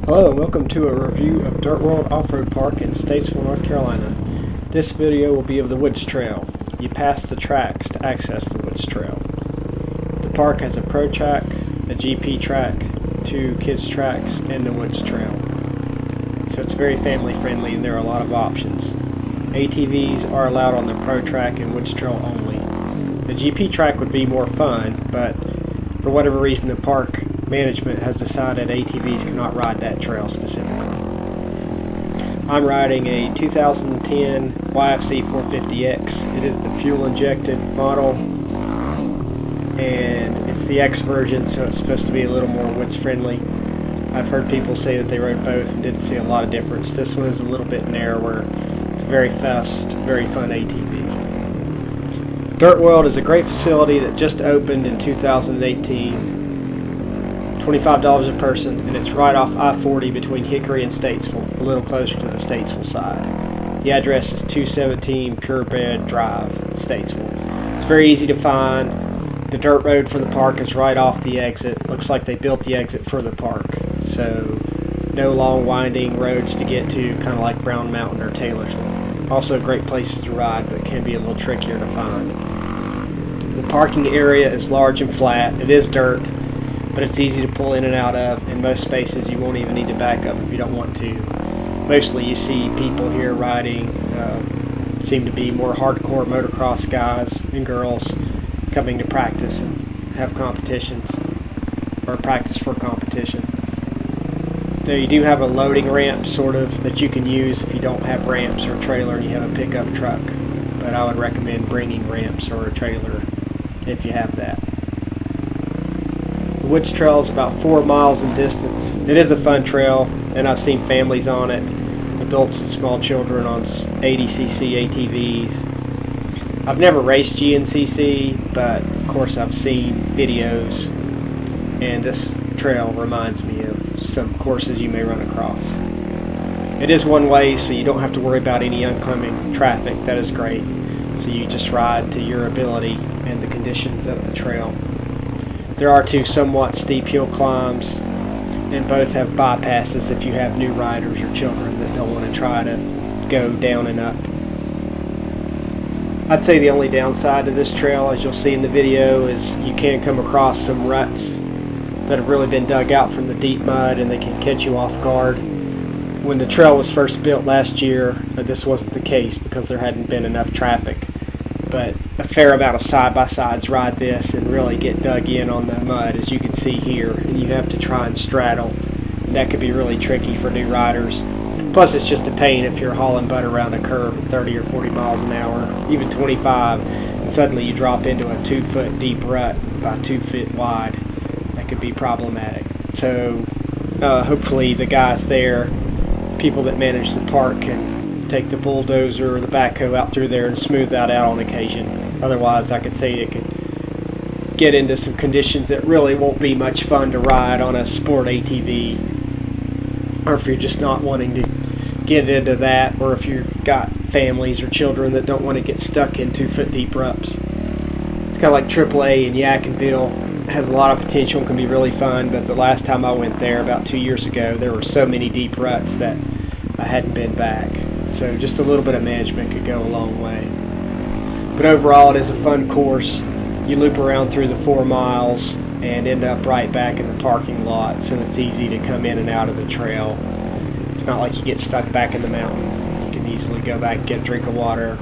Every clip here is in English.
Hello and welcome to a review of Dirtworld Offroad Park in Statesville, North Carolina. This video will be of the Woods Trail. You pass the tracks to access the Woods Trail. The park has a pro track, a GP track, 2 kids tracks, and the Woods Trail. So it's very family friendly and there are a lot of options. ATVs are allowed on the pro track and Woods Trail only. The GP track would be more fun, but for whatever reason the park management has decided ATVs cannot ride that trail specifically. I'm riding a 2010 YFZ 450X. It is the fuel injected model and it's the X version, so it's supposed to be a little more woods friendly. I've heard people say that they rode both and didn't see a lot of difference. This one is a little bit narrower. It's a very fast, very fun ATV. Dirtworld is a great facility that just opened in 2018. $25 a person, and it's right off I-40 between Hickory and Statesville, a little closer to the Statesville side. The address is 217 Purebred Drive, Statesville. It's very easy to find. The dirt road for the park is right off the exit. Looks like they built the exit for the park, so no long winding roads to get to, kind of like Brown Mountain or Taylorsville. Also great places to ride, but can be a little trickier to find. The parking area is large and flat. It is dirt, but it's easy to pull in and out of. In most spaces you won't even need to back up if you don't want to. Mostly you see people here riding, seem to be more hardcore motocross guys and girls coming to practice and have competitions, or practice for competition. Though you do have a loading ramp sort of that you can use if you don't have ramps or a trailer and you have a pickup truck, but I would recommend bringing ramps or a trailer if you have that. The Woods Trail is about 4 miles in distance. It is a fun trail, and I've seen families on it, adults and small children on 80cc ATVs. I've never raced GNCC, but of course I've seen videos, and this trail reminds me of some courses you may run across. It is one way, so you don't have to worry about any oncoming traffic. That is great. So you just ride to your ability and the conditions of the trail. There are 2 somewhat steep hill climbs, and both have bypasses if you have new riders or children that don't want to try to go down and up. I'd say the only downside to this trail, as you'll see in the video, is you can come across some ruts that have really been dug out from the deep mud, and they can catch you off guard. When the trail was first built last year, this wasn't the case because there hadn't been enough traffic. But a fair amount of side-by-sides ride this and really get dug in on the mud, as you can see here, and you have to try and straddle, and that could be really tricky for new riders. Plus it's just a pain if you're hauling butt around a curve at 30 or 40 miles an hour, even 25, and suddenly you drop into a 2-foot deep rut by 2 feet wide. That could be problematic. So hopefully the guys there, people that manage the park, can take the bulldozer or the backhoe out through there and smooth that out on occasion. Otherwise, I could say it could get into some conditions that really won't be much fun to ride on a sport ATV, or if you're just not wanting to get into that, or if you've got families or children that don't want to get stuck in 2-foot deep ruts. It's kind of like AAA in Yadkinville. It has a lot of potential and can be really fun, but the last time I went there about 2 years ago, there were so many deep ruts that I hadn't been back. So just a little bit of management could go a long way. But overall it is a fun course. You loop around through the 4 miles and end up right back in the parking lot, so it's easy to come in and out of the trail. It's not like you get stuck back in the mountain. You can easily go back, get a drink of water,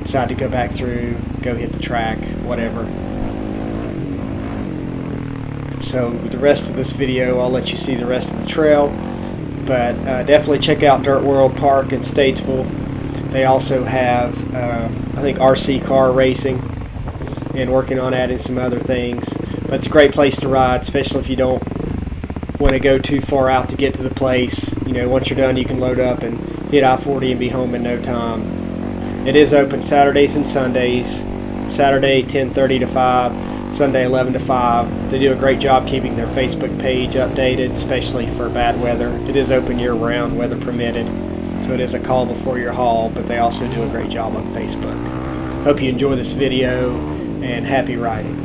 decide to go back through, go hit the track, whatever. So with the rest of this video, I'll let you see the rest of the trail. But definitely check out Dirtworld Park in Statesville. They also have, I think, RC car racing, and working on adding some other things. But it's a great place to ride, especially if you don't want to go too far out to get to the place. You know, once you're done, you can load up and hit I-40 and be home in no time. It is open Saturdays and Sundays. Saturday 10:30 to 5. Sunday 11 to 5. They do a great job keeping their Facebook page updated, especially for bad weather. It is open year-round, weather permitted, so it is a call before your haul, but they also do a great job on Facebook. Hope you enjoy this video, and happy riding.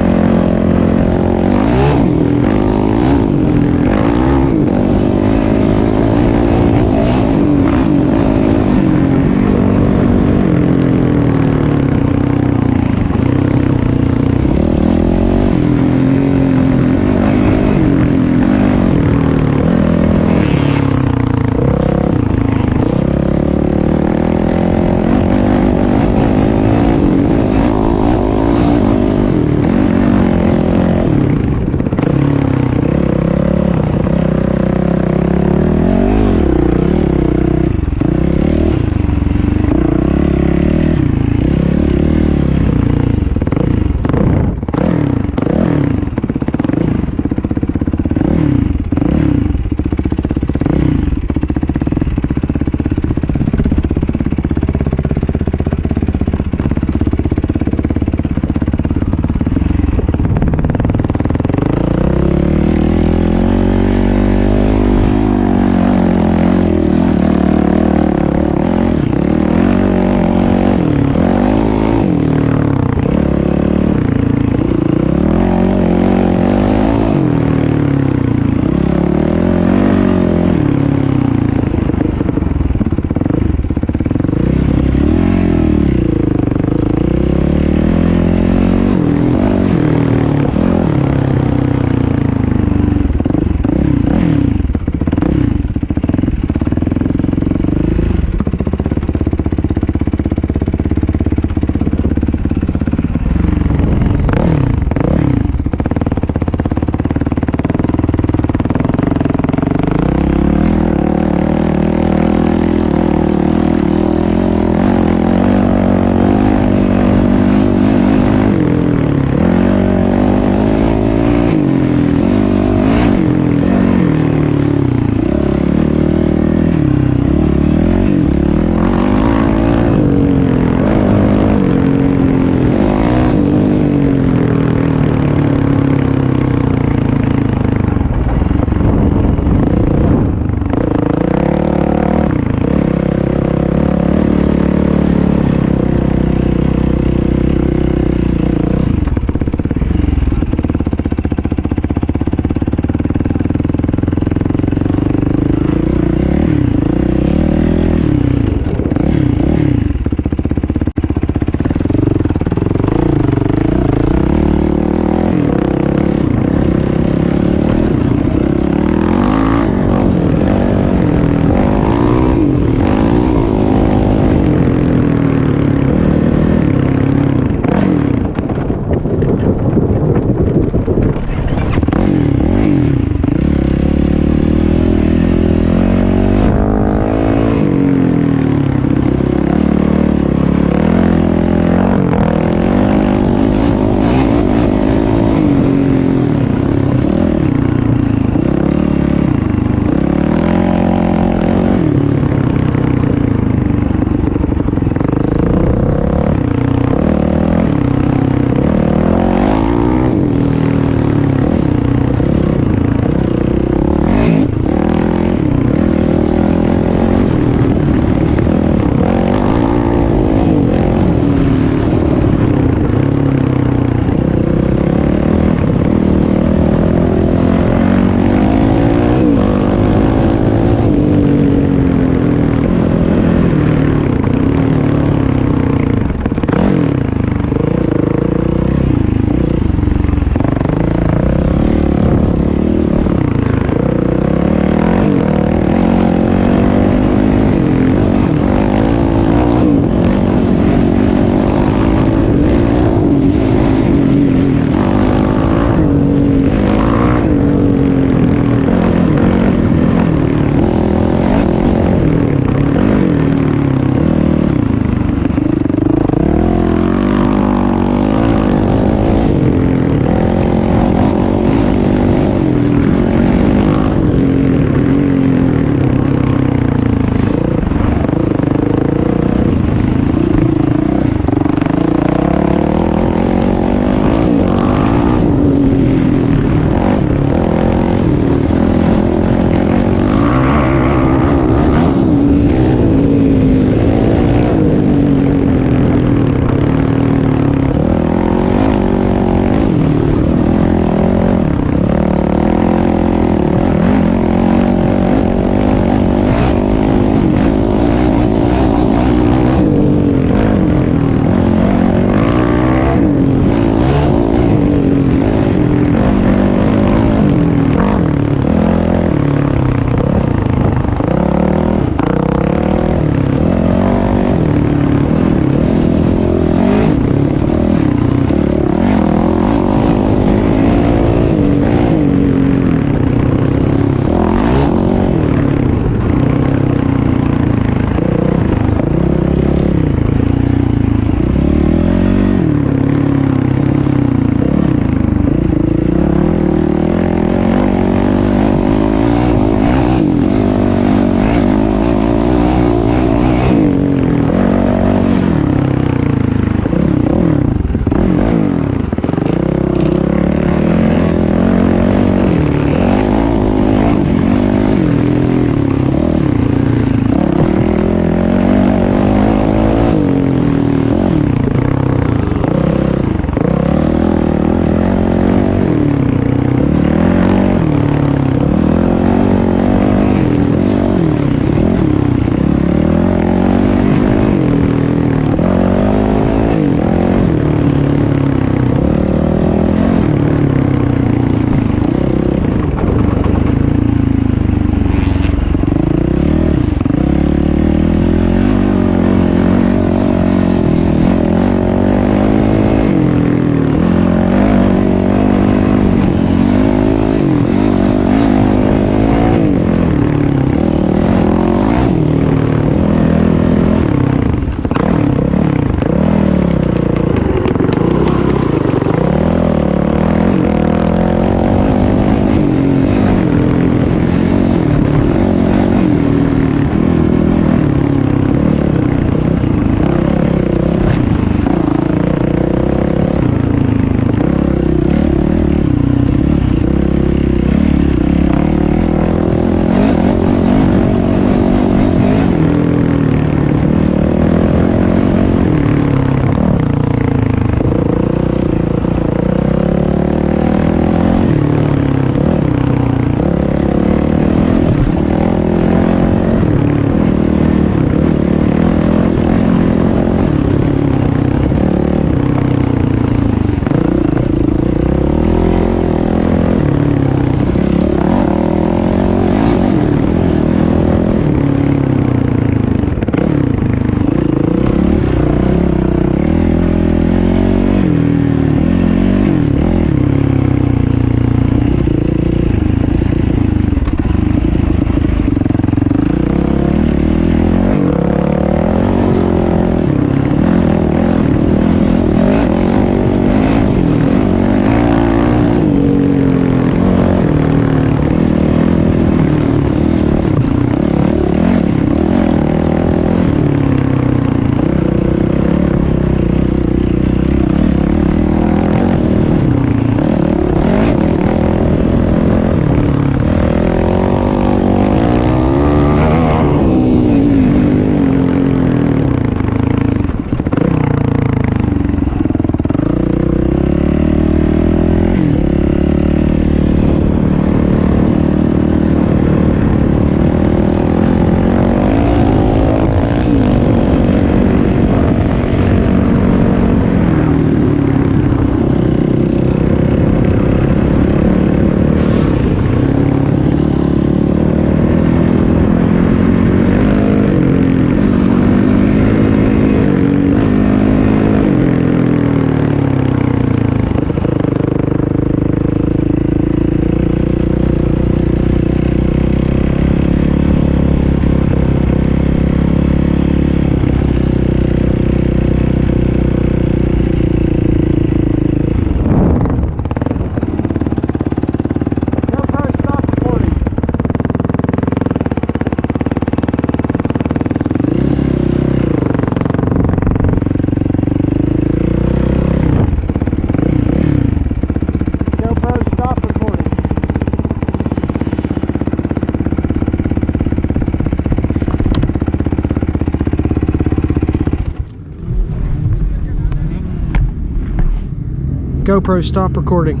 GoPro, stop recording.